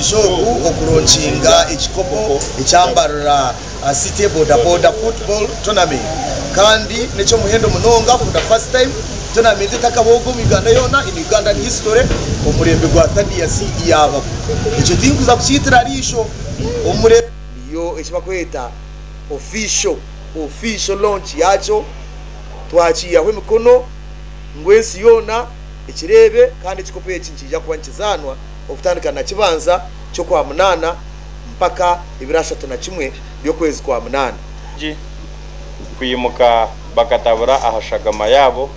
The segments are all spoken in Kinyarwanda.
tishoku okuronchinga ekikopo ekyambarara city bodaBoda football tournament kandi necho muhendo munonga for the first time tournament takabogo miganda yona in Ugandan history omurembe gwa 30 ya CE yabo ico tinkuza kuchitira risho omure yo ekibakweta official launch yacho twachiya hwe mikono ngwensi yona ekirebe kandi ekikopo ekinchija kuba nkizanwa okutandika na kibanza cyo kwa munana mpaka ibirashatu na kimwe byokwezi kwa munana kuyimuka bakatabura ahashagama yabo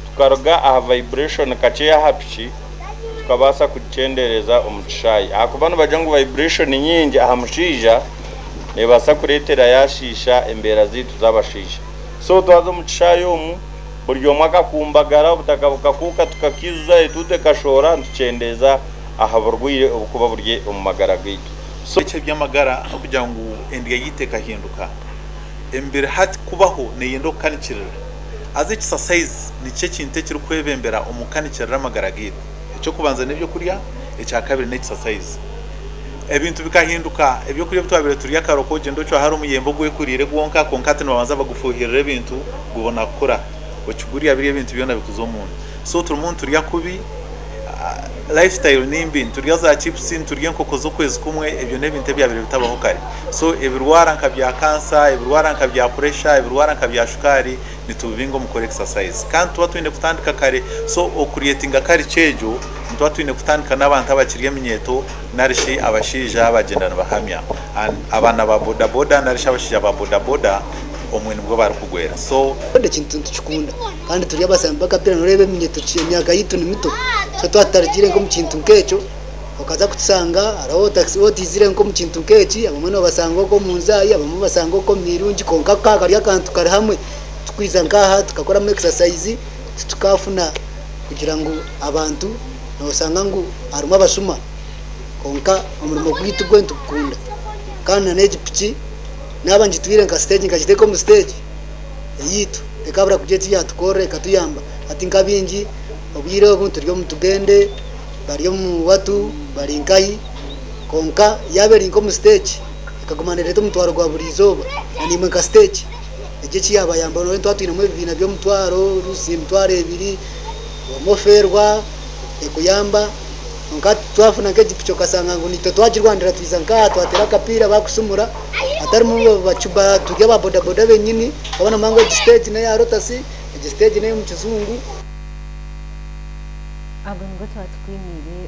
tukaroga aha vibration kacheya hapichi tukabasa kucendereza omuchishayi akubana bajangu vibration nyingi aha mushija nebasa kuretera yashisha embera zitu zabashisha so twazo muchishayi omu buri mwaka kumbagara butakabuka kuka tukakiza etute kashora ntucendeza aha burwire obukuba burye omumagara gitu so icyo byamagara kugira ngo endiga yiteka hinduka embere hati kubaho neyendo kanikirira aze exercise nice kinte kiri kwebembera omukanikirira amagara gitu icyo kubanza nibyo kurya icya kabiri ne exercise ebintu bikahinduka ebyo kurya bitwabire turiya karoko gendo cyo hari umuyembo gwe kurire gwonka konkate nabanza bagufuhirira ebintu gubona gukora okiguriya biri ebintu byona bikuzo umuntu so turumuntu turiya kubi lifestyle nimbi turiya za chips turiya nkoko zo kwezi kumwe ebyo nebintu byabire bitabaho kare so ebirwara nka bya cancer ebirwara nka bya pressure ebirwara nka bya shukari nitubingo mu exercise kandi tuba twine kutandika kare so ocreatinga kare chejo tuba twine kutandika n'abantu abakiriye minyeto narishi abashija abagendana bahamya abana ba bodaBoda narishi abashija ba bodaBoda omwene bwo bari kugwera so ode kintu tukunda kandi turiya basamba kapira norebe minyeto cyemyaga yitu ni mito so twatarigire ngo mu kintu nkecho okaza kutsanga araho taxi otizire ngo mu kintu nkechi abamwe basanga ko munzayi abamwe basanga ko mirungi konka kari akantu kari hamwe tukwiza ngaha tukakora mu exercise tukafuna kugira ngo abantu nosanga ngo aruma abashuma konka umurimo gwitu gwe tukunda kandi neje pichi nabanji twire nka stage ngajiteko mu stage yitu ekabra kujeti ya tukore katuyamba ati nkabingi obwire obuntu ryo mutugende bari mu watu bari nkai konka yaberi nko mu stage ikagumanire to mutwaro gwa burizoba ani mu ka stage eje yaba yamba no twatwine mu bibina byo mutwaro rusi mutware ebiri omoferwa ekuyamba nka twafuna ngeje picho kasanga ngo nito twagirwandira twiza nka twatera kapira bakusumura atari mu bacuba tujya ba bodaBoda benyini abana mango stage na ya rotasi stage ne mu kizungu abo ngo twatwimire